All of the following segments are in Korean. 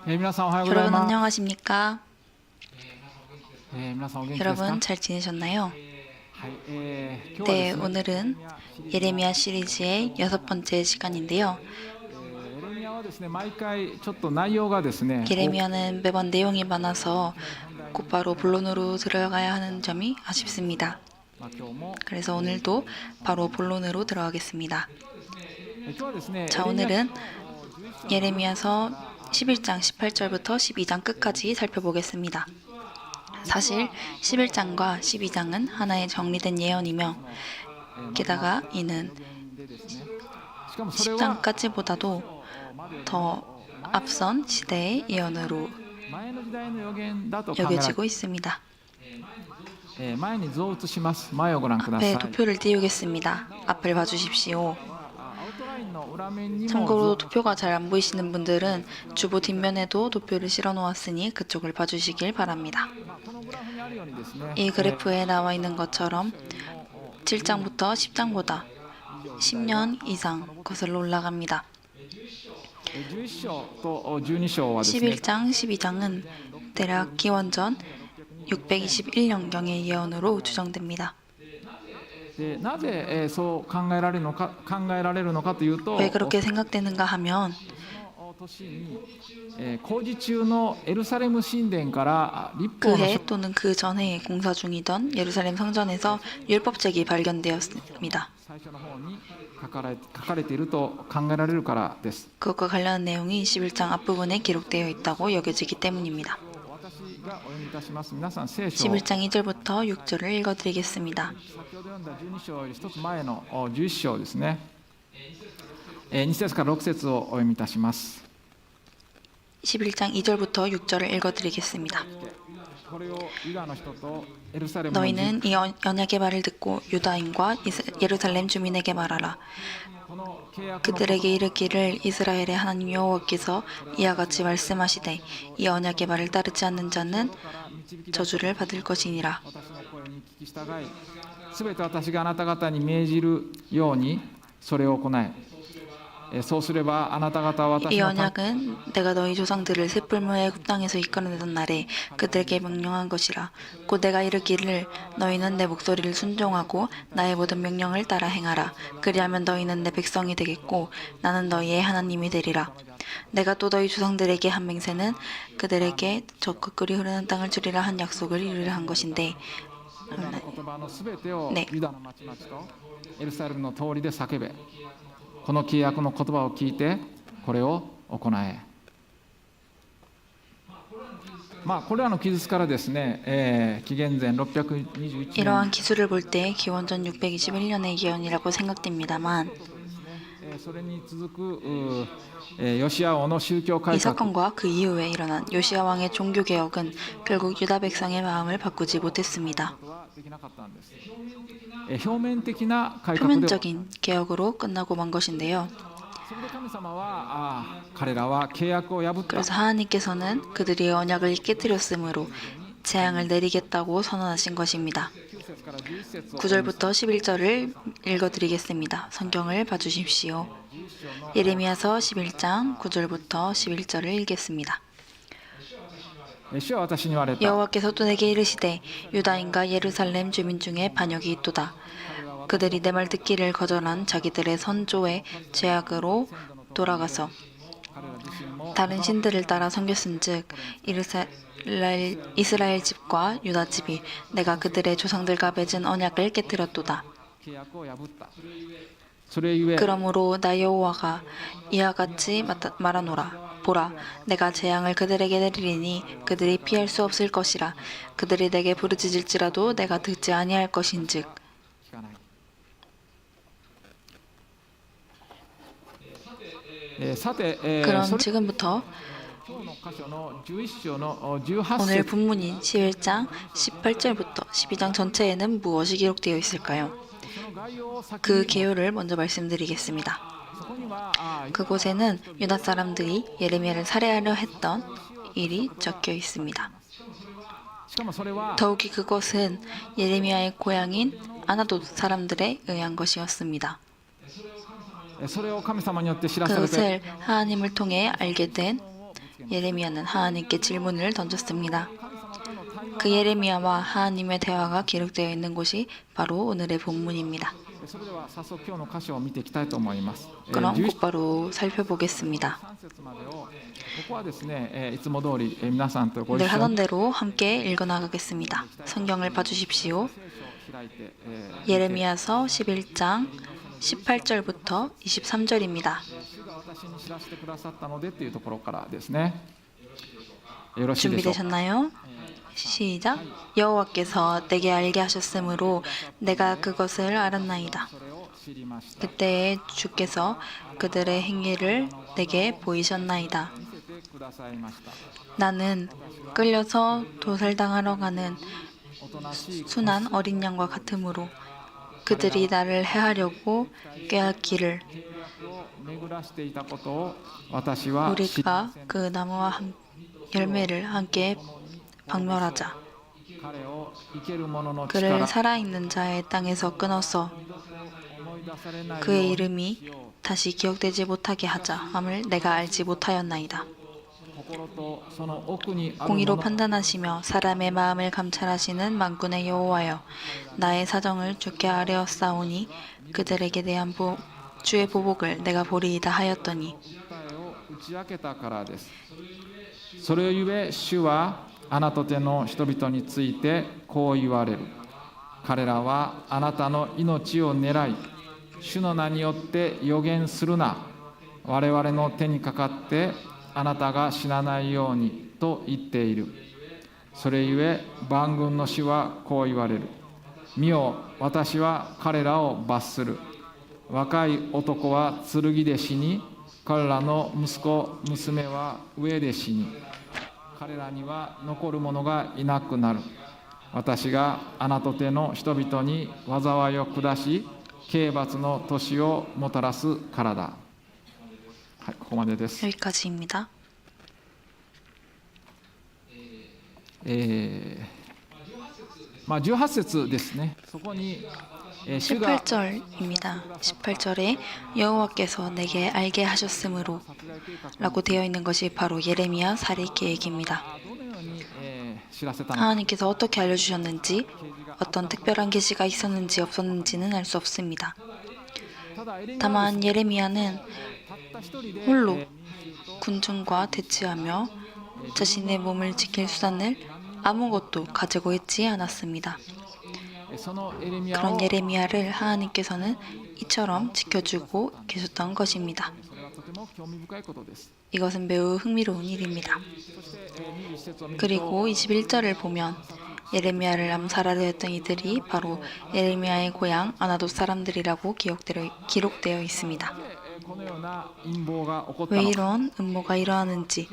여러분 안녕하십니까? 여러분 皆さんお元気ですか？ 잘 지내셨나요? はい、今日はですね、 네, 오늘은 예레미야 시리즈의 6번째 시간인데요. エレミヤはですね、毎回ちょっと内容がですね、 예레미야는 매번 내용이 많아서 곧바로 본론으로 들어가야 하는 점이 아쉽습니다. まあ今日も 그래서 오늘도 바로 본론으로 들어가겠습니다. 今日はですね、 자, 오늘은 예레미야서 11장 18절부터 12장 끝까지 살펴보겠습니다. 사실 11장과 12장은 하나의 정리된 예언이며 게다가 이는 10장까지보다도 더 앞선 시대의 예언으로 前の時代の予言だと考えられて 여겨지고 있습니다. 前に図を映します。前をご覧ください。 앞에 도표를 띄우겠습니다. 앞을 봐주십시오. アウトラインの裏面にも 참고로 도표가 잘 안 보이시는 분들은 주보 뒷면에도 도표를 실어 놓았으니 그쪽을 봐주시길 바랍니다. このグラフにあるようにですね、 이 그래프에 나와 있는 것처럼 7장부터 10장보다 10년 이상 거슬러 올라갑니다. 11章と12章はですね、 11장, 12장은 대략 기원전 621년경의 예언으로 추정됩니다. でなぜそう考えられるのかというと、 왜 그렇게 생각되는가 하면 年に工事中のエルサレム神殿から立法の 그해 또는 그 전해 공사 중이던 예루살렘 성전에서 율법책이 발견되었습니다. 最初の方に書かれていると考えられるからです。 그것과 관련한 내용이 11장 앞부분에 기록되어 있다고 여겨지기 때문입니다. 私がお読みいたします。皆さん聖書を 11장 2절부터 6절을 읽어드리겠습니다. 先ほど読んだ12章より一つ前の11章ですね。2節から6節をお読みいたします。 11장 2절부터 6절을 읽어드리겠습니다. これをユダの人とエルサレムの 너희는 이 언약의 말을 듣고 유다인과 예루살렘 주민에게 말하라. この契約の 그들에게 이르기를 이스라엘의 하나님 여호와께서 이와 같이 말씀하시되 이 언약의 말을 따르지 않는 자는 저주를 받을 것이니라. 私の声に聞き従い、すべて私があなた方に命じるようにそれを行え。そうすればあなた方は 이 私の 언약은 내가 너희 조상들을 셋불모의 땅에서 이끌어내던 날에 그들에게 명령한 것이라. 곧 내가 이르기를 너희는 내 목소리를 순종하고 나의 모든 명령을 따라 행하라. 그리하면 너희는 내 백성이 되겠고 나는 너희의 하나님이 되리라. 내가 또 너희 조상들에게 한 맹세는 그들에게 적극 끓이 흐르는 땅을 주리라 한 약속을 이루려 한 것인데 言葉のすべてをねユダの町々とエルサレムの通りで叫べ。この契約の言葉を聞いてこれを行え。これらの記述からですね、紀元前621 이러한 年 기술을 볼 때 기원전 621년의 예언이라고 생각됩니다만 それに続くヨシア王の宗教 이 改革 사건과 그 이후에 일어난 요시야 왕의 종교개혁은 결국 유다 백성의 마음을 바꾸지 못했습니다. はできなかったんです。表面的な改革で 표면적인 개혁으로 끝나고 만 것인데요. それで神様は彼らは契約を破った。 그래서 하나님께서는 그들이 언약을 깨뜨렸으므로 재앙을 내리겠다고 선언하신 것입니다. 9節から11節を 9절부터 11절을 읽어드리겠습니다. 성경을 봐주십시오. 예레미야서 11장 9절부터 11절을 읽겠습니다. 主は私に言われた。 여호와께서 또 내게 이르시되 유다인과 예루살렘 주민 중에 반역이 있도다. 그들이 내 말 듣기를 거절한 자기들의 선조의 죄악으로 돌아가서 彼ら自身も 다른 신들을 따라 섬겼은즉 이스라엘 집과 유다 집이 내가 그들의 조상들과 맺은 언약을 깨뜨렸도다. 契約を破った。それゆえ 그러므로 나 여호와가 이와 같이 말하노라. 보라, 내가 재앙을 그들에게 내리리니 그들이 피할 수 없을 것이라. 그들이 내게 부르짖을지라도 내가 듣지 아니할 것인즉. 聞かない。さて、 그럼 지금부터 今日の箇所の11章の18 오늘 節 본문인 11장 18절부터 12장 전체에는 무엇이 기록되어 있을까요? その概要を先 그 に 개요를 먼저 말씀드리겠습니다. そこには 그곳에는 유다 사람들이 예레미야를 살해하려 했던 일이 적혀 있습니다. しかもそれは 더욱이 그것은 예레미야의 고향인 아나돗 사람들에 의한 것이었습니다. それを神様によって知らされて 그것을 하나님을 통해 알게 된 예레미야는 하나님께 질문을 던졌습니다. 그 예레미야와 하나님의 대화가 기록되어 있는 곳이 바로 오늘의 본문입니다. それでは早速今日の箇所を見ていきたいと思います。 그럼 11 곧바로 살펴보겠습니다. 節までをここはですね、いつも通り皆さんとご一 늘 緒 하던 に 대로 함께 읽어나가겠습니다. 성경을 봐주십시오. 聖書を開いて、예레미야서 11장 18절부터 23절입니다. 主が私に知らせてくださったのでというところからですね。よろしいでしょうか。 준비되셨나요? 시작. 여호와께서 내게 알게 하셨으므로 내가 그것을 알았나이다. それを知りました。 그때에 주께서 그들의 행위를 내게 보이셨나이다. 見せてくださいました。 나는 끌려서 도살당하러 가는 おとなしい 순한 어린 양과 같으므로 그들이 나를 해하려고 꾀하기를 契約を巡らしていたことを私は知り 우리가 그 나무와 열매를 함께 박멸하자. 彼を生ける者の 그를 力 살아있는 자의 땅에서 끊어서 思い出されないよう 그의 に 이름이 다시 기억되지 못하게 하자 함을 내가 알지 못하였나이다. 心とその奥にある 공의로 もの 판단하시며 사람의 마음을 감찰하시는 만군의 여호와여, 나의 사정을 주께 아뢰었사오니 그들에게 대한 주의 보복을 내가 보리이다 하였더니 答えを打ち明けたからです。それゆえ主はあなた手の人々についてこう言われる。彼らはあなたの命を狙い、主の名によって予言するな。我々の手にかかってあなたが死なないようにと言っている。それゆえ万軍の主はこう言われる。見よ、私は彼らを罰する。若い男は剣で死に、彼らの息子、娘は飢えで死に、彼らには残る者がいなくなる。私があなた手の人々に災いを下し、刑罰の年をもたらすからだ。はい、ここまでです。 여기까지입니다. 18節ですね。そこに、主が 18절입니다. 18절에 여호와께서 내게 알게 하셨으므로 라고 되어 있는 것이 바로 예레미야 살해 계획입니다. どのように、知らせたのか。 하나님께서 어떻게 알려주셨는지, 어떤 특별한 계시가 있었는지 없었는지는 알 수 없습니다. ただエレミヤは 다만 예레미야는 たった一人で 홀로 군중과 대치하며 자신의 몸을 지킬 수단을 아무것도 가지고 있지 않았습니다. そのエレミヤを 그런 예레미야를 하나님께서는 이처럼 지켜주고 계셨던 것입니다. それはとても興味深いことです。 이것은 매우 흥미로운 일입니다. そして、21節を見ると 그리고 21절을 보면 예레미야를 암살하려 했던 이들이 바로 예레미야의 고향 아나돗 사람들이라고 기록되어 있습니다. このような陰謀が起こった 왜 のか。 이런 음모가 일어나는지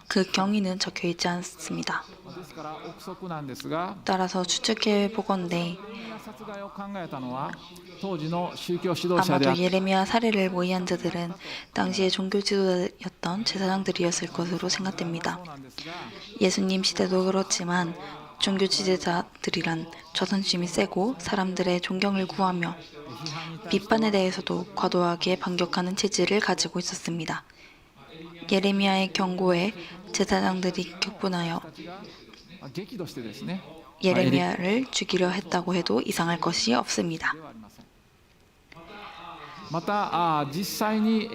그 경위는 적혀 있지 않습니다. ですから憶測なんですが、 따라서 추측해 보건대 殺害を考えたのは当時の宗教指導者であ 아마도 った 예레미야 살해를 모의한 자들은 당시의 종교 지도자였던 제사장들이었을 것으로 생각됩니다. そうなんですが、 예수님 시대도 그렇지만 종교 지도자들이란 자존심이 세고 사람들의 존경을 구하며 비판에 대해서도 과도하게 반격하는 체질을 가지고 있었습니다. 예레미야의 경고에 제사장들이 격분하여 激怒してですね、 예레미야를 죽이려 했다고 해도 이상할 것이 없습니다. ではありません。また実際に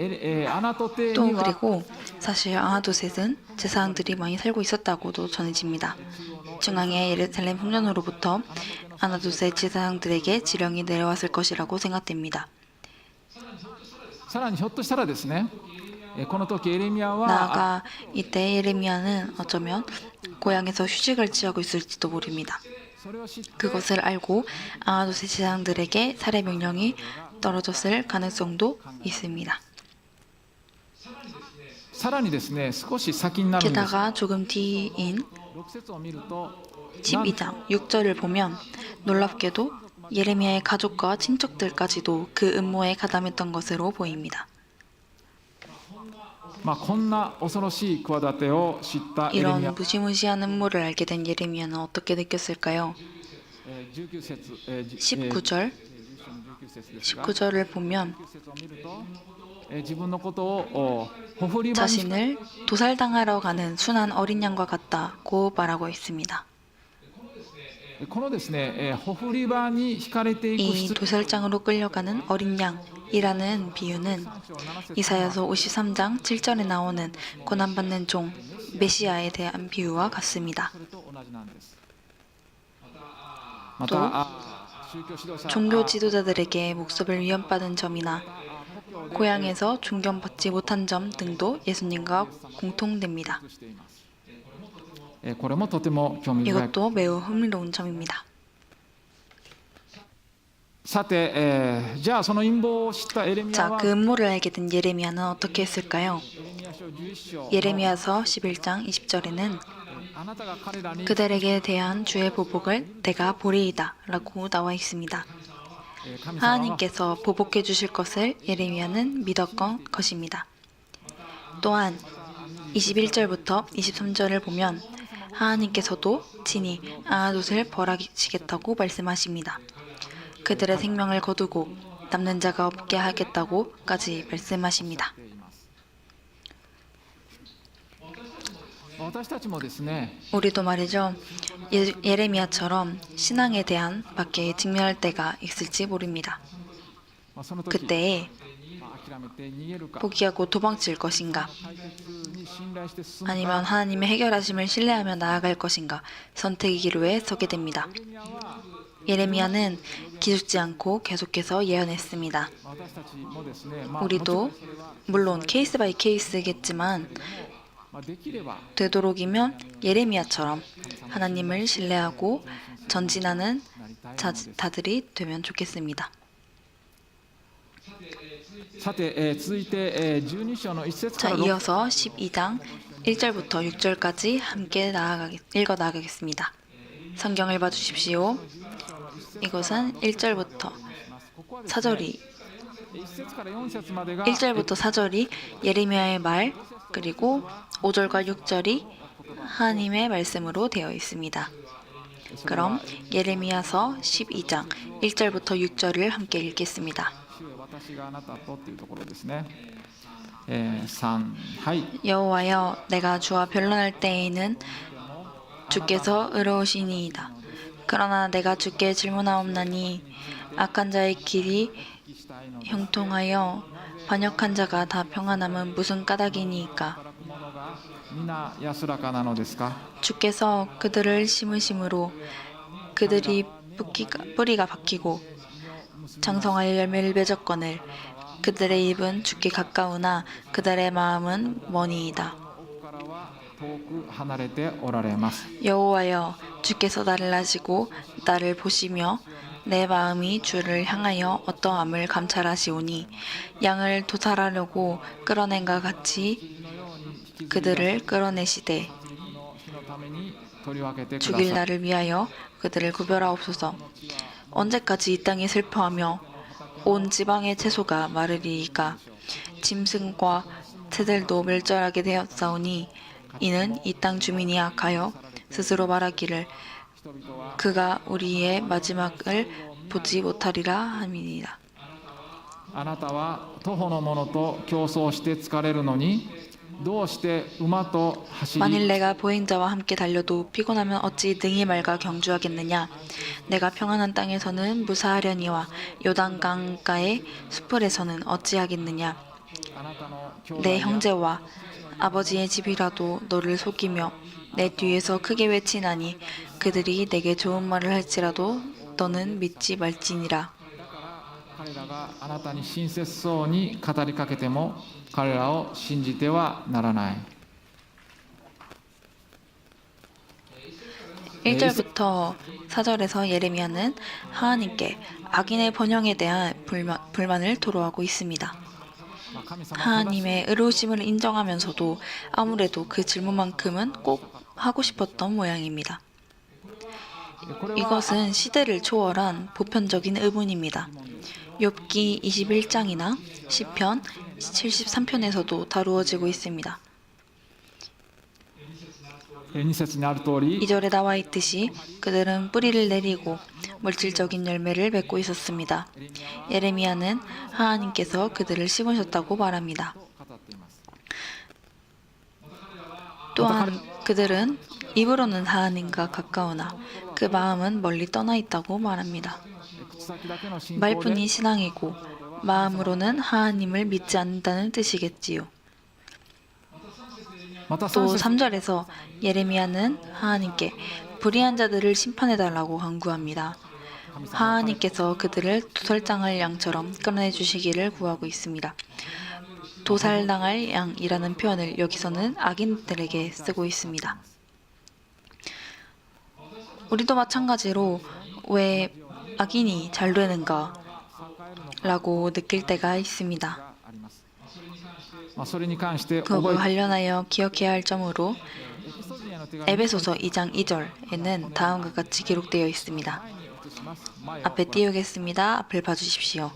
アナトテ 또 には 그리고 사실 아하도셋은 제사장들이 많이 살고 있었다고도 전해집니다. 중앙의 예루살렘 성전으로부터 아나도셋 제사장들에게 지령이 내려왔을 것이라고 생각됩니다. さらにひょっとしたらですね、この時エレミヤは 나아가 이때 예레미야는 어쩌면 고향에서 휴식을 취하고 있을지도 모릅니다. それを知って 그것을 알고 아하도셋 제사장들에게 살해 명령이 떨어졌을 가능성도 있습니다. さらにですね、少し先になるんです。 게다가 조금 뒤인 6節を見ると 12장 6절을 보면 놀랍게도 예레미야의 가족과 친척들까지도 그 음모에 가담했던 것으로 보입니다. こんな恐ろしい企てを知ったエレミヤ 이런 무시무시한 음모를 알게 된 예레미야는 어떻게 느꼈을까요? 19節 19절 19節ですが 19절을 보면 19節を見ると自分のことをほふり場に 자신을 도살당하러 가는 순한 어린 양과 같다고 말하고 있습니다. このですね、ほふり場に惹かれていく 이 羊 도살장으로 끌려가는 어린 양이라는 비유는 이사야서 53장 7절에 나오는 고난받는 종 메시아에 대한 비유와 같습니다. それと同じなんです。まとた宗教指導者 종교 지도자들에게 목숨을 위협받은 점이나 고향에서 존경받지 못한 점 등도 예수님과 공통됩니다. しています。これもとても興味深い。 이것도 매우 흥미로운 점입니다. さて、じゃあその陰謀を知ったエレミヤ 자, は 그 음모를 알게 된 예레미야는 어떻게 했을까요? エレミヤ書11章 예레미야서 11장 20절에는 あなたが彼らに 그들에게 대한 주의 보복을 내가 보리이다 라고 나와 있습니다. 神様は 하나님께서 보복해 주실 것을 예레미야는 믿었던 것입니다. 또한 21절부터 23절을 보면 하나님께서도 친히 아낫옷을 벌하시겠다고 말씀하십니다. 그들의 생명을 거두고 남는 자가 없게 하겠다고까지 말씀하십니다. 私たちもですね、 우리도 말이죠. 예레미야처럼 신앙에 대한 밖에 직면할 때가 있을지 모릅니다. その時 그때에 諦めて逃げるか 포기하고 도망칠 것인가, 解決に信頼して進むか 아니면 하나님의 해결하심을 신뢰하며 나아갈 것인가 선택의 기로에 서게 됩니다. エレミヤは 예레미야는 기죽지 않고 계속해서 예언했습니다. 私たちもですね、も 우리도 ちろんそれは 물론 케이스 바이 케이스겠지만 できれば 되도록이면 예레미야처럼 하나님을 신뢰하고 전진하는 なりたいものです。 자들이 되면 좋겠습니다. さて、続いて、12章の1節か 자, ら6 이어서 12장 1절부터 6절까지 함께 읽어 나가겠습니다. 성경을 봐주십시오. 이것은 1절부터 4절이 1節から4節までが 1절부터 4절이 예레미야의 말, 그리고 5절과 6절이 하나님의 말씀으로 되어 있습니다. 그럼 예레미야서 12장 1절부터 6절을 함께 읽겠습니다. 主よ私があなたとっていうところですね。3、はい。 여호와여, 내가 주와 변론할 때에는 주께서 의로우시니이다. 그러나 내가 주께 질문하옵나니 악한 자의 길이 형통하여 반역한 자가 다 평안함은 무슨 까닭이니이까. 働く者が皆安らかなのですか。 주께서 그들을 심으심으로 그들이 뿌리가 박히고 장성하여 열매를 맺었거늘 그들의 입은 주께 가까우나 그들의 마음은 머니이다. 奥からは遠く離れておられます。 여호와여, 주께서 나를 아시고 나를 보시며 내 마음이 주를 향하여 어떠함을 감찰하시오니 양을 도살하려고 끌어낸과 같이 그들을 끌어내시되 日のために取り分けてくださ 죽일 い。 날을 위하여 그들을 구별하옵소서. 언제까지 이 땅이 슬퍼하며 온 지방의 채소가 마르리이까. 짐승과 새들도 멸절하게 되었사오니 이는 이 땅 주민이 악하여 스스로 말하기를 그가 우리의 마지막을 보지 못하리라 함이니라. あなたは徒歩の者と競争して疲れるのにどうして馬と走 만일 り 내가 보행자와 함께 달려도 피곤하면 어찌 등이 맑아 경주하겠느냐. 내가 평안한 땅에서는 무사하려니와 요단 강가의 수풀에서는 어찌하겠느냐. あなたの兄弟 내 や 형제와 아버지의 집이라도 너를 속이며 내 뒤에서 크게 외치나니 그들이 내게 좋은 말을 할지라도 너는 믿지 말지니라. 彼らがあなたに親切そうに語りかけても彼らを信じてはならない。 1절부터 4절에서 예레미야는 하나님께 악인의 번영에 대한 불만을 토로하고 있습니다. まあ神様 하나님의 의로우심을 인정하면서도 아무래도 그 질문만큼은 꼭 하고 싶었던 모양입니다. これは 이것은 시대를 초월한 보편적인 의문입니다. 욥기 21장이나 시편 73편에서도 다루어지고 있습니다. 2節にある通り 2절에 나와 있듯이 그들은 뿌리를 내리고 물질적인 열매를 맺고 있었습니다. 예레미야는 하나님께서 그들을 심으셨다고 말합니다. 語っています。 또한 그들은 입으로는 하나님과 가까우나 그 마음은 멀리 떠나 있다고 말합니다. 口先だけの信仰で 말뿐이 신앙이고 마음으로는 하나님을 믿지 않는다는 뜻이겠지요. また 또 3節 3절에서 예레미야는 하나님께 불의한 자들을 심판해달라고 간구합니다. 하나님께서 그들을 도살당할 양처럼 끌어내 주시기를 구하고 있습니다. 도살당할 양이라는 표현을 여기서는 악인들에게 쓰고 있습니다. 우리도 마찬가지로 왜 악인이 잘 되는가 라고 느낄 때가 있습니다. があります。それに関して覚 그것과 えて 관련하여 기억해야 할 점으로 エペソビアの手紙 에베소서 2장 2절에는 다음과 같이 기록되어 있습니다. 前に移します。前を 앞에 띄우겠습니다. 앞을 봐주십시오.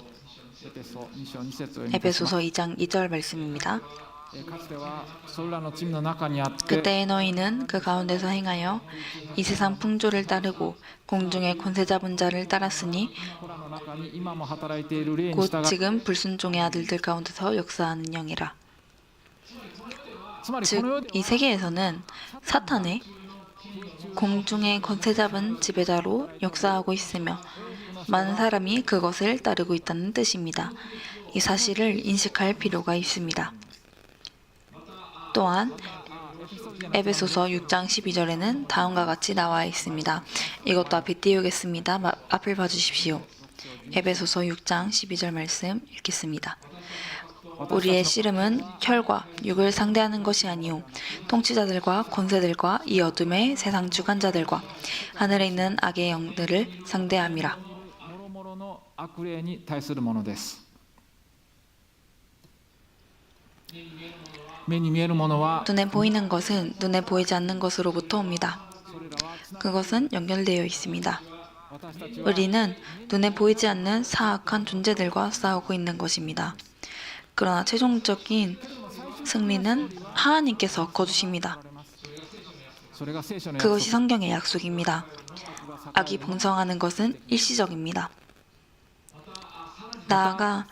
エペソ2章2節を読みます。 에베소서 2장 2절 말씀입니다. かつてはそれらの罪の中にあって 그때의 너희는 그 가운데서 행하여 이 세상 풍조를 따르고 공중의 권세 잡은 자를 따랐으니 子らの中に今も働いている霊に 곧 従い 지금 불순종의 아들들 가운데서 역사하는 영이라. つまりこの世 즉 이 세계에서는 사탄의 공중의 권세 잡은 지배자로 역사하고 있으며 많은 사람이 그것을 따르고 있다는 뜻입니다. 이 사실을 인식할 필요가 있습니다. 또한 에베소서 6장 12절에는 다음과 같이 나와 있습니다. 이것도 앞에 띄우겠습니다. 앞을 봐주십시오. 에베소서 6장 12절 말씀 읽겠습니다. 우리의 씨름은 혈과 육을 상대하는 것이 아니요 통치자들과 권세들과 이 어둠의 세상 주관자들과 하늘에 있는 악의 영들을 상대함이라. もろもろの悪霊に対するものです。目に見えるものは 눈에 보이는 것은 눈에 보이지 않는 것으로부터 옵니다. それらはつな 그것은 연결되어 있습니다. 私たちは 우리는 눈에 보이지 않는 사악한 존재들과 싸우고 있는 것입니다. 그러나 최종적인 승리는 하나님께서 거두십니다. それが聖書の約 그것이 束 성경의 약속입니다. 악이 봉성하는 것은 일시적입니다. 나아가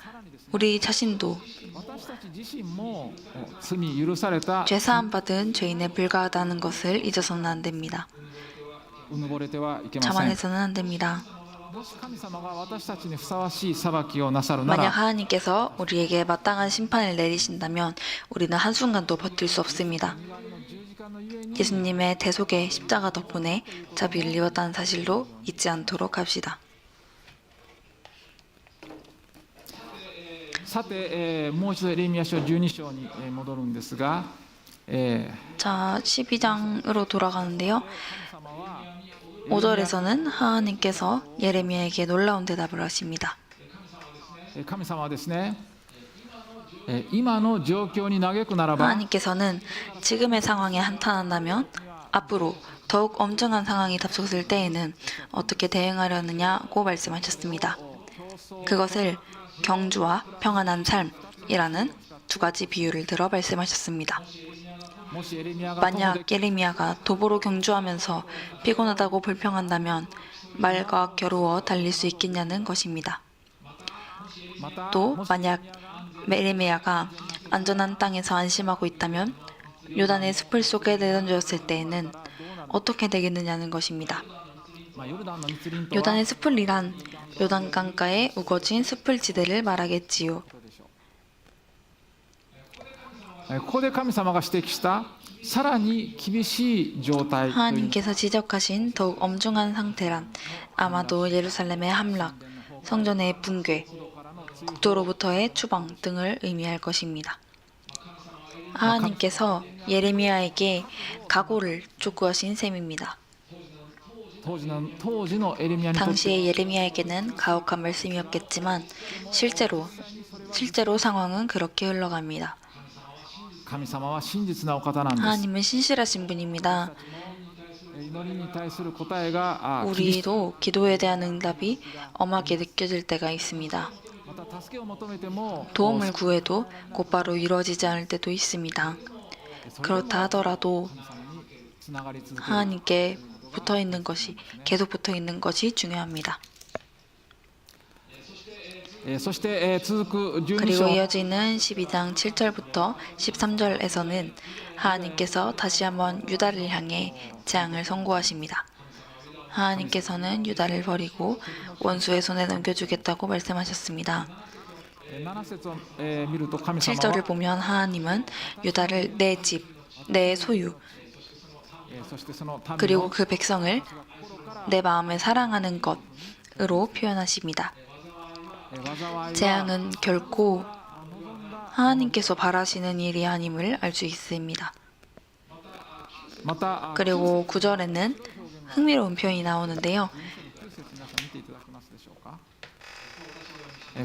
우리 자신도 私たち自身も罪許された 죄사함 받은 죄인에 불과하다는 것을 잊어서는 안 됩니다. うぬぼれてはいけません。 자만해서는 안 됩니다. もし神様が私たちにふさわしい裁きをなさるな 만약 ら 하나님께서 우리에게 마땅한 심판을 내리신다면 우리는 한순간도 버틸 수 없습니다. 十字架のゆえに 예수님의 대속의 십자가 덕분에 자비를 입었다는 사실로 잊지 않도록 합시다. さて、もう一度エレミヤ書12章に戻るんですが、자, 12장으로 돌아가는데요. 神様は 5절에서는 하나님께서 예레미야에게 놀라운 대답을 하십니다. 神様はですね、今の状況に嘆くならば 하나님께서는 지금의 상황에 한탄한다면 앞으로 더욱 엄청난 상황이 닥쳤을 때에는 어떻게 대응하려느냐고 말씀하셨습니다. 그것을 경주와 평안한 삶이라는 두 가지 비유를 들어 말씀하셨습니다. もしエレミヤが 만약 예레미야가 도보로 경주하면서 피곤하다고 불평한다면 말과 겨루어 달릴 수 있겠냐는 것입니다. また 또 もし 만약 예레미야가 안전한 땅에서 안심하고 있다면 요단의 숲을 속에 내던졌을 때에는 어떻게 되겠느냐는 것입니다. まあヨルダンの密林とは 요단의 숲을이란 요단 강가에 우거진 숲을지대를 말하겠지요. ここで神様が指摘したさらに厳しい状態という 하나님께서 지적하신 더욱 엄중한 상태란 아마도 예루살렘의 함락, 성전의 붕괴, 국도로부터의 추방 등을 의미할 것입니다. 하나님께서 예레미야에게 각오를 촉구하신 셈입니다. 当時のエレミヤにとって 당시의 예레미야에게는 가혹한 말씀이었겠지만 실제로 상황은 그렇게 흘러갑니다. 神様は真実なお方なんです。 하나님은 신실하신 분입니다. 祈りに対する答えが厳しい 우리도 기도에 대한 응답이 엄하게 느껴질 때가 있습니다. また助けを求めても 도움을 구해도 곧바로 이루어지지 않을 때도 있습니다. 그렇다 하더라도 神様につ 하나님께 붙어 있는 것이 계속 붙어 있는 것이 중요합니다. そして、続く12 그리고 章 이어지는 12장 7절부터 13절에서는 하나님께서 다시 한번 유다를 향해 재앙을 선고하십니다. 하나님께서는 유다를 버리고 원수의 손에 넘겨주겠다고 말씀하셨습니다. 7節を、見ると神様 7절을 は、 보면 하나님은 유다를 내 집, 내 소유, そしてその民 그리고 を 그 백성을 내 마음에 사랑하는 것으로 표현하십니다. 災いは 재앙은 결코 하나님께서 바라시는 일이 아님을 알 수 있습니다. また 그리고 9절에는 흥미로운 표현이 나오는데요. 9節皆さん見ていただけますでしょうか。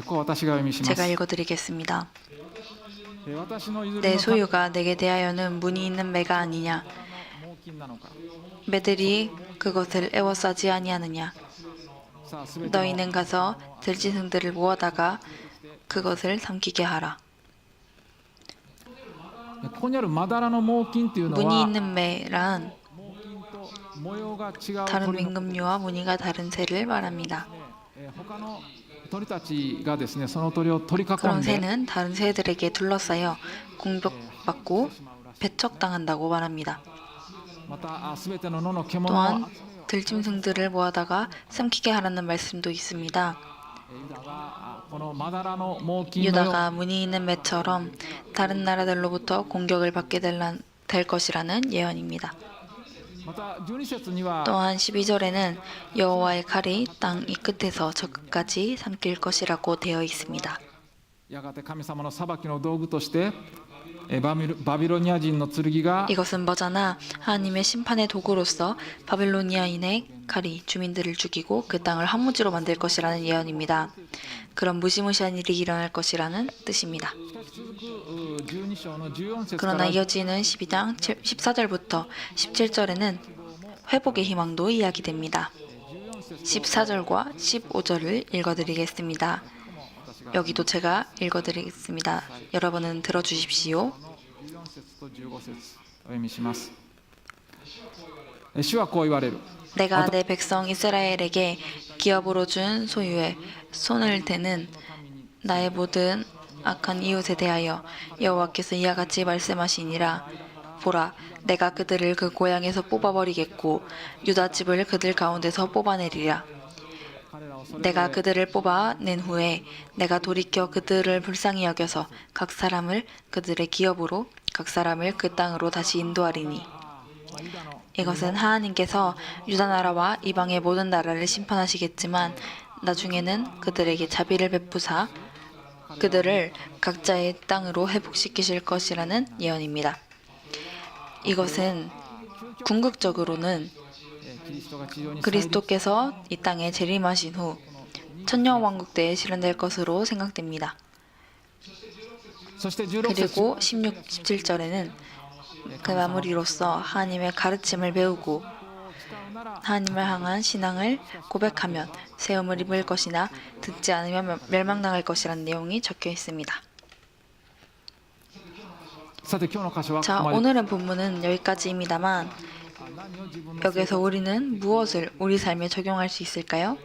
こう私が読みします。 제가 읽어드리겠습니다. 私の譲り 내 の 소유가 내게 대하여는 문이 있는 매가 아니냐. 猛禽なのか。 매들이 그것을 애워싸지 아니하느냐. さあすべての 너희는 가서 들짐승들을 모아다가 그것을 삼키게 하라. ここにあるまだらの猛禽というの 문이 は 있는 매란 猛禽と模様が違う 다른 鳥の 임금류와 무늬가 다른 새를 말합니다. 他の鳥たちがですねその鳥を取り囲 그런 んで 새는 다른 새들에게 둘러싸여 공격받고 배척당한다고 말합니다. またすべての野の獣を 또한 들짐승들을 모아다가 삼키게 하라는 말씀도 있습니다. ユダがこのまだらの猛禽のよう 유다가 무늬 있는 매처럼 다른 나라들로부터 공격을 받게 될 것이라는 예언입니다. また12節には 또한 12절에는 여호와의 칼이 땅 이 끝에서 저 끝까지 삼킬 것이라고 되어 있습니다. やがて神様の裁きの道具としてバビロニア人の剣が 이것은 머자나 하나님의 심판의 도구로서 바빌로니아인의 칼이 주민들을 죽이고 그 땅을 황무지로 만들 것이라는 예언입니다. 그런 무시무시한 일이 일어날 것이라는 뜻입니다. 続く12章の14節か 그러나 ら 이어지는 12장 14절부터 17절에는 회복의 희망도 이야기됩니다. 14절과 15절을 읽어드리겠습니다. 여기도 제가 읽어드리겠습니다. 여러분은 들어주십시오. 14節と15節お読みします。主はこう言われる。 내가 내 백성 이스라엘에게 기업으로 준 소유에 손을 대는 나의 모든 악한 이웃에 대하여 여호와께서 이와 같이 말씀하시니라. 보라, 내가 그들을 그 고향에서 뽑아버리겠고 유다 집을 그들 가운데서 뽑아내리라. 내가 그들을 뽑아낸 후에 내가 돌이켜 그들을 불쌍히 여겨서 각 사람을 그들의 기업으로 각 사람을 그 땅으로 다시 인도하리니. 이것은 하나님께서 유다 나라와 이방의 모든 나라를 심판하시겠지만 나중에는 그들에게 자비를 베푸사 그들을 각자의 땅으로 회복시키실 것이라는 예언입니다. 이것은 궁극적으로는 キリストが地上に 그리스도께서 이 땅에 재림하신 후 천년왕국 때에 실현될 것으로 생각됩니다. そして16節 그리고 16, 17절에는 그 마무리로서 하나님의 가르침을 배우고 하나님을 향한 신앙을 고백하면 세움을 입을 것이나 듣지 않으면 멸망당할 것이라는 내용이 적혀 있습니다. さて今日の箇所はこ 자, こまで 오늘의 본문은 여기까지입니다만 何を自分の 여기서 우리는 무엇을 우리 삶에 적용할 수 있을까요?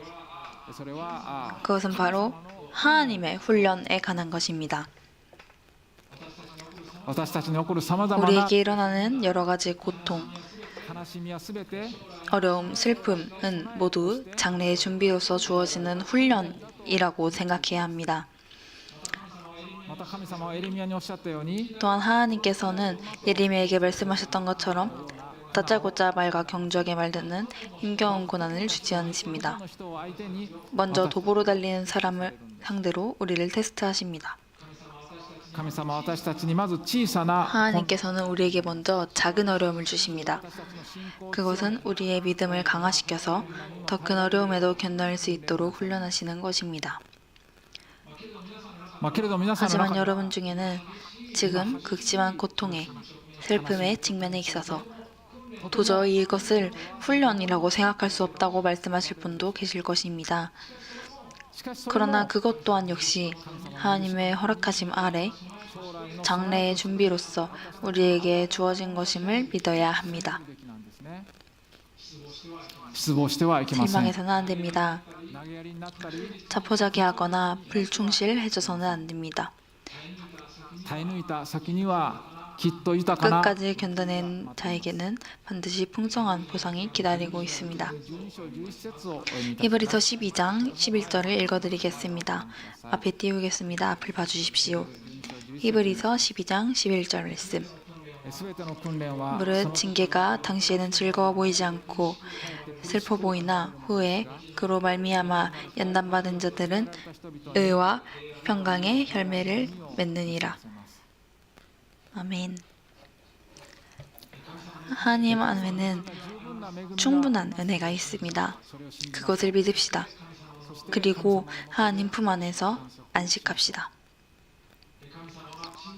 それは 그것은 바로 하나님의 훈련에 관한 것입니다. 私たちに起こるさまざまな 우리에게 일어나는 여러 가지 고통, 悲しみはすべて 어려움, 슬픔은 모두 장래의 준비로서 주어지는 훈련이라고 생각해야 합니다. また神様はエレミヤにおっしゃったように 또한 하나님께서는 예레미야에게 말씀하셨던 것처럼 다짜고짜 말과 경주하게 말듣는 힘겨운 고난을 주지 않으십니다. の人を相手に 먼저 도보로 달리는 사람을 상대로 우리를 테스트하십니다. 神様は私たちにまず小さな 하나님께서는 우리에게 먼저 작은 어려움을 주십니다. 私たちの信仰 그것은 우리의 믿음을 강화시켜서 더 큰 어려움에도 견뎌낼 수 있도록 훈련하시는 것입니다. まあけれど皆さんの 하지만 中に 여러분 중에는 지금 극심한 고통에 슬픔의 직면에 있어서 도저히 이것을 훈련이라고 생각할 수 없다고 말씀하실 분도 계실 것입니다. しかしそれ 그러나 も 그것 또한 역시 하나님의 허락하심 아래 将来の 장래의 준비로서 우리에게 주어진 것임을 믿어야 합니다. 失望してはいけません。 실망해서는 안 됩니다. 投げやりになったり 자포자기하거나 불충실해져서는 안 됩니다. 耐え抜いた先にはきっと豊かな 끝까지 견뎌낸 자에게는 반드시 풍성한 보상이 기다리고 있습니다. 12章11節をお読みいたします。 히브리서 12장 11절을 읽어드리겠습니다. 앞에 띄우겠습니다. 앞을 봐주십시오. 히브리서 12장 11절 말씀. すべての訓練は 무릇 징계가 당시에는 즐거워 보이지 않고 슬퍼 보이나 후에 그로 말미암아 연단받은 자들은 의와 평강의 열매를 맺느니라. 아멘. 하나님 안에는 충분한 은혜가 있습니다. 그것을 믿읍시다. 그리고 하나님 품 안에서 안식합시다.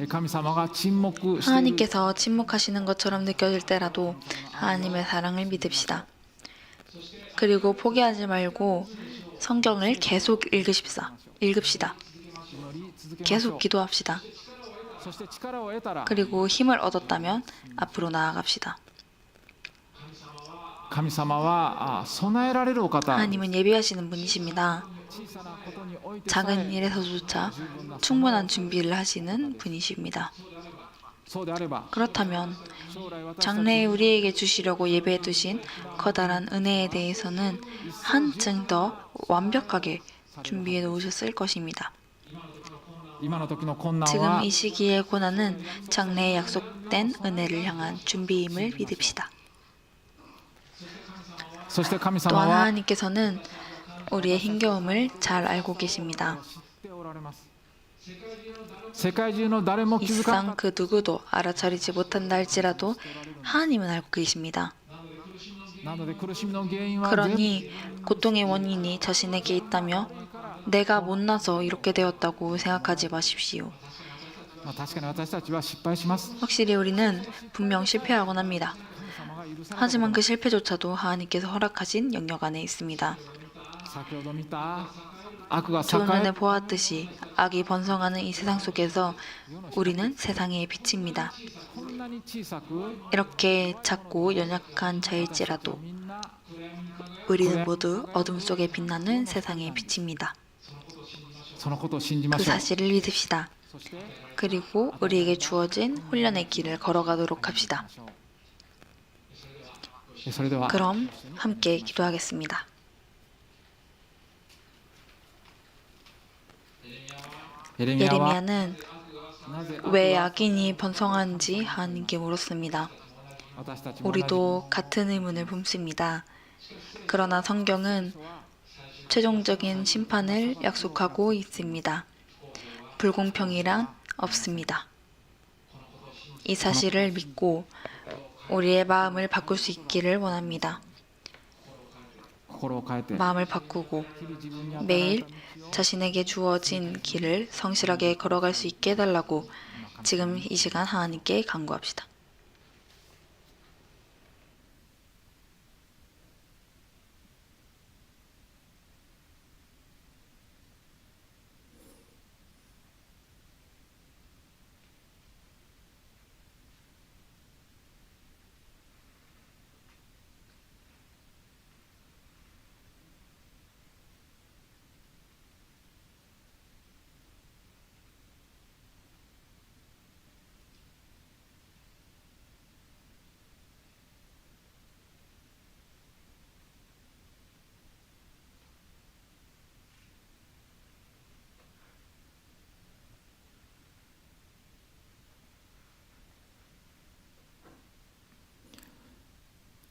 神様が沈黙している 하나님께서 침묵하시는 것처럼 느껴질 때라도 하나님의 사랑을 믿읍시다. 그리고 포기하지 말고 성경을 계속 읽읍시다. 祈り続けましょ 계속 う 기도합시다. そして力を得たら 그리고 힘을 얻었다면 앞으로 나아갑시다. 神様は備えられるお方 하나님은 예비하시는 분이십니다. 小さなことにおいてさ 작은 え 일에서조차 충분한 준비를 하시는 분이십니다. そうであれば 그렇다면 将来私たち 장래에 우리에게 주시려고 예배해 두신 커다란 은혜에 대해서는 한층 더 완벽하게 준비해 놓으셨을 것입니다. 今の時の困難 지금 は 이 시기의 고난은 장래에 약속된 은혜를 향한 준비임을 믿읍시다. そして神 또한 様は 하나님께서는 우리의 힘겨움을 잘 알고 계십니다. 知っておられます世界中の誰も気づかなか 이상 그 누구도 알아차리지 못한다 할지라도 하나님은 알고 계십니다. なので苦しみの原因は 그러니 고통의 원인이 자신에게 있다며 내가 못나서 이렇게 되었다고 생각하지 마십시오. まあ確かに私たちは失敗します 확실히 우리는 분명 실패하곤 합니다. 神様が許され 하지만 그 실패조차도 하나님께서 허락하신 영역 안에 있습니다. 先ほど見た悪が 조금 전에 栄え 보았듯이 악이 번성하는 이 세상 속에서 우리는 세상의 빛입니다. こんなに小さく 이렇게 작고 연약한 자일지라도 みんな 우리는 모두 어둠 속에 빛나는 세상의 빛입니다. そのことを信じま 그 しょう 사실을 믿읍시다. そして 그리고 우리에게 주어진 훈련의 길을 걸어가도록 합시다. それでは 그럼 함께 기도하겠습니다. 예레미야와 예레미야는 なぜ 왜 악인이 번성한지 하나님께 물었습니다. 私たちも同じ 우리도 같은 의문을 품습니다. 그러나 성경은 최종적인 심판을 약속하고 있습니다. 불공평이란 없습니다. 이 사실을 믿고 우리의 마음을 바꿀 수 있기를 원합니다. 心を変えて 마음을 바꾸고 日々自分に与えられ 매일 자신에게 주어진 길을 성실하게 걸어갈 수 있게 해달라고 지금 이 시간 하나님께 간구합시다.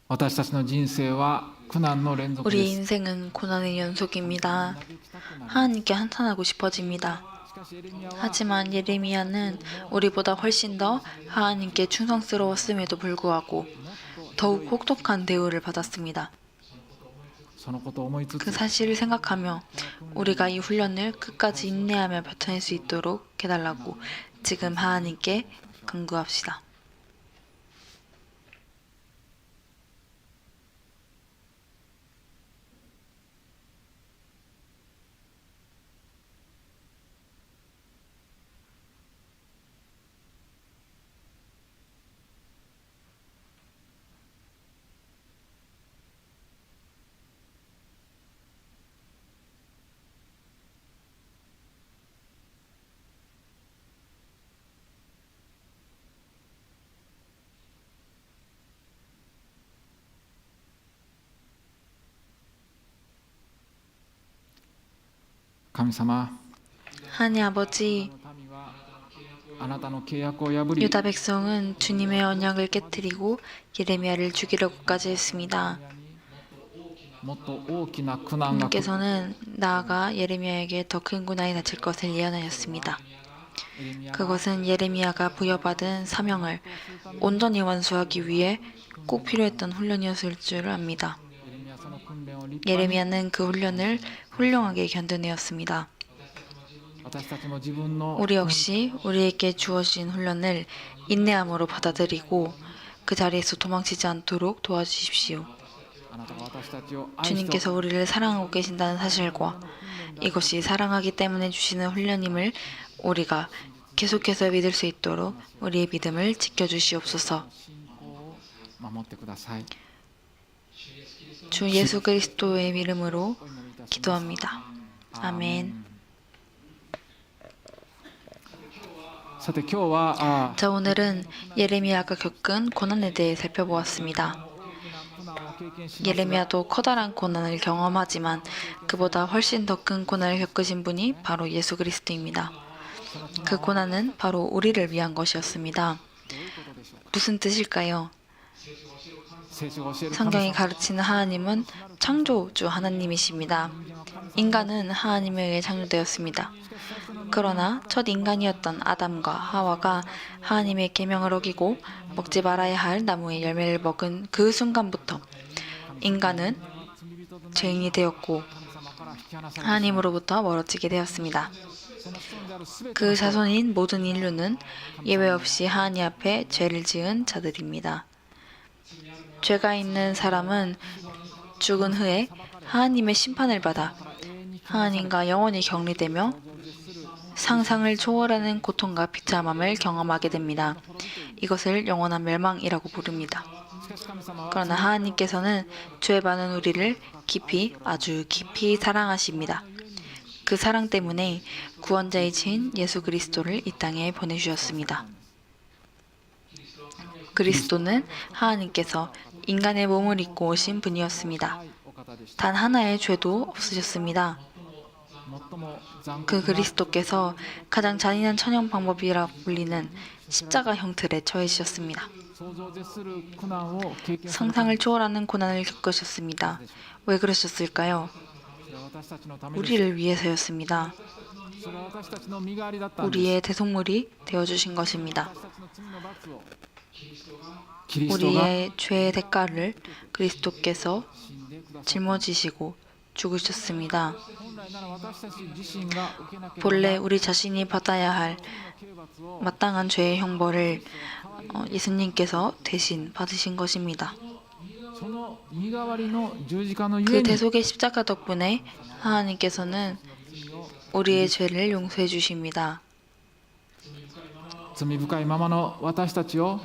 私たちの人生は苦難の連続 우리 です 인생은 고난의 연속입니다. 하나님께 한탄하고 싶어집니다. しかしエレミヤは 하지만 예레미야는 우리보다 훨씬 더 하나님께 충성스러웠음에도 불구하고 더욱 혹독한 대우를 받았습니다. そのことを思いつ 그 つ 사실을 생각하며 우리가 이 훈련을 끝까지 인내하며 버텨낼 수 있도록 해달라고 지금 하나님께 간구합시다. 神様、 하나님 아버지, 民はあなたの契約を破り、 유다 백성은 주님의 언약을 깨뜨리고 예레미야를 죽이려고까지 했습니다. もっと大きな苦難が来る。 주님께서는 나아가 예레미야에게 더 큰 고난이 닥칠 것을 예언하였습니다. 그것은 예레미야가 부여받은 사명을 온전히 완수하기 위해 꼭 필요했던 훈련이었을 줄 압니다. その訓練を立派に 예레미야는 그 훈련을 훌륭하게 견뎌내었습니다. 私たちも自分の 우리 역시 우리에게 주어진 훈련을 인내함으로 받아들이고 그 자리에서 도망치지 않도록 도와주십시오. あなたが私たちを愛して 주님께서 우리를 사랑하고 계신다는 사실과 이것이 사랑하기 때문에 주시는 훈련임을 우리가 계속해서 믿을 수 있도록 우리의 믿음을 지켜주시옵소서. 信仰を守ってください。 주 예수 그리스도의 이름으로 お祈りいたします。 기도합니다. 아멘. さて今日は 자, 오늘은 예레미야가 겪은 고난에 대해 살펴보았습니다. 苦難を経験し 예레미야도 커다란 고난을 경험하지만 그보다 훨씬 더 큰 고난을 겪으신 분이 바로 예수 그리스도입니다. 그 고난은 바로 우리를 위한 것이었습니다. どういうことでしょうか。 무슨 뜻일까요? 聖書が教える神 성경이 様 가르치는 하나님은 창조주 하나님이십니다. 인간은 하나님에 의해 창조되었습니다. 그러나 첫 인간이었던 아담과 하와가 하나님의 계명을 어기고 먹지 말아야 할 나무의 열매를 먹은 그 순간부터 인간은 罪人となり 죄인이 되었고 神様から引き離され 하나님으로부터 멀어지게 되었습니다. その子孫であるすべて 그 자손인 모든 인류는 예외 없이 하나님 앞에 죄를 지은 자들입니다. 죄가 있는 사람은 죽은 후에 하나님의 심판을 받아 하나님과 영원히 격리되며 상상을 초월하는 고통과 비참함을 경험하게 됩니다. 이것을 영원한 멸망이라고 부릅니다. しかし神様は 그러나 하나님께서는 죄 많은 우리를 깊이 아주 깊이 사랑하십니다. 그 사랑 때문에 구원자이신 예수 그리스도를 이 땅에 보내주셨습니다. 그리스도는 하나님께서 인간의 몸을 입고 오신 분이었습니다. お方でした。 단 하나의 죄도 없으셨습니다. 最も残 그 酷な 그리스도께서 가장 잔인한 천형 방법이라 불리는 십자가 형틀에 처해지셨습니다. 想像を絶する苦難を経験された 상상을 초월하는 고난을 겪으셨습니다. 왜 그러셨을까요? それは私たちのためです。 우리를 위해서였습니다. それは私たちの身代わりだったんです。 우리의 대속물이 되어주신 것입니다. 私たちの罪の罰をキリストが 우리의 죄의 대가를 그리스도께서 死んでください。 짊어지시고 죽으셨습니다. 本来なら私たち自身が受けなければ 본래 우리 자신이 받아야 할 刑罰を 마땅한 죄의 형벌을 예수님께서 대신 받으신 것입니다. その身代わりの十字架のゆ 그 えに 대속의 십자가 덕분에 하나님께서는 우리의 죄를 용서해 주십니다. 罪深いままの私たちを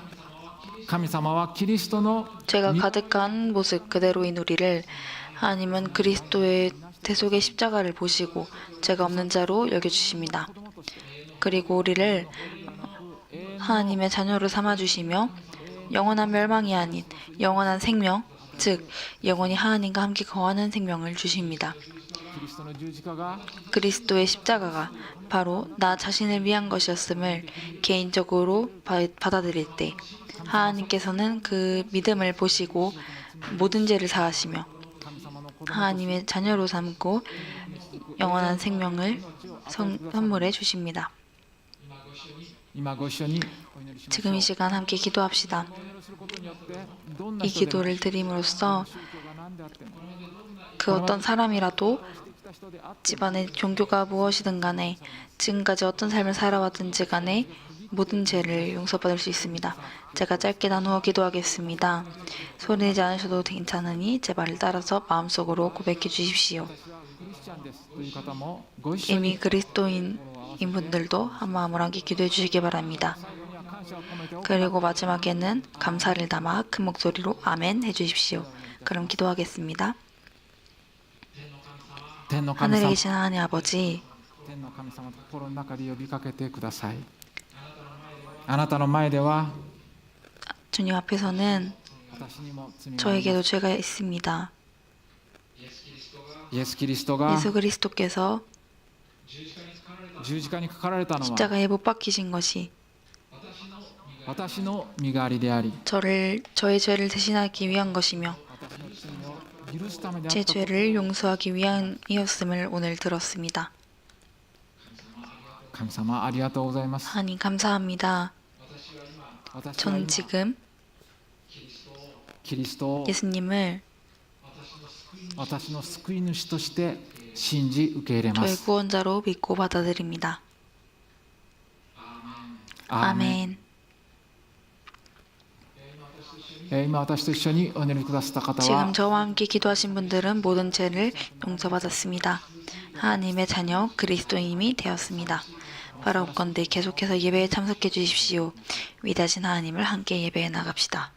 神様はキリストの 죄가 가득한 모습 그대로인 우리를 하나님은 그리스도의 대속의 십자가를 보시고 죄가 없는 자로 여겨주십니다. 그리고 우리를 하나님의 자녀로 삼아주시며 영원한 멸망이 아닌 영원한 생명, 즉 영원히 하나님과 함께 거하는 생명을 주십니다. キリストの十字架が 그리스도의 십자가가 바로 나 자신을 위한 것이었음을 개인적으로 받아들일 때 하나님께서는 그 믿음을 보시고 모든 죄를 사하시며 神様の子供 하나님의 자녀로 삼고 영원한 생명을 선물해 주십니다. 今ご一緒にお祈りしましょう。 지금 이 시간 함께 기도합시다. お祈りすることによってどんな 이 人でも 기도를 드림으로써 宗教が何であっても 그 어떤 사람이라도 来た人であって 집안의 종교가 무엇이든 간에 지금까지 어떤 삶을 살아왔든지 간에 모든 죄를 용서받을 수 있습니다. 제가 짧게 나누어 기도하겠습니다. 소리내지 않으셔도 괜찮으니 제 말을 따라서 마음속으로 고백해 주십시오. 私はクリスチャンですという方もご一緒に 이미 그리스도인인 분들도 한 마음으로 함께 기도해 주시기 바랍니다. 最後には感謝を込めてお 그리고 마지막에는 감사를 담아 큰 목소리로 아멘 해주십시오. 그럼 기도하겠습니다. 天の神 하늘에 様 계신 하나님 아버지, 天の神様と心の中で呼びかけてください。あなたの前では 주님 앞에서는 私にも罪がありま 저에게도 す。 죄가 있습니다. イエス・キリストが 예수 그리스도께서 十字架にかかられたのは 십자가에 못 박히신 것이 私の身代わりであり 저의 죄를 대신하기 위한 것이며 私の罪を許すためであっ 제 たと 죄를 용서하기 위함이었음을 오늘 들었습니다. 神様ありがとうございます。 하나님 감사합니다. 私は 저는 今 지금 キリストを 예수님을 私の救い主として信じ受け入れま 저의 す。 구원자로 믿고 받아들입니다. アーメン。 아멘. 今私と一緒にお祈りくださった方は 지금 저와 함께 기도하신 분들은 모든 죄를 용서받았습니다. 하나님의 자녀 그리스도인이 되었습니다. 바라옵건대 계속해서 예배에 참석해 주십시오. 위대하신 하나님을 함께 예배해 나갑시다.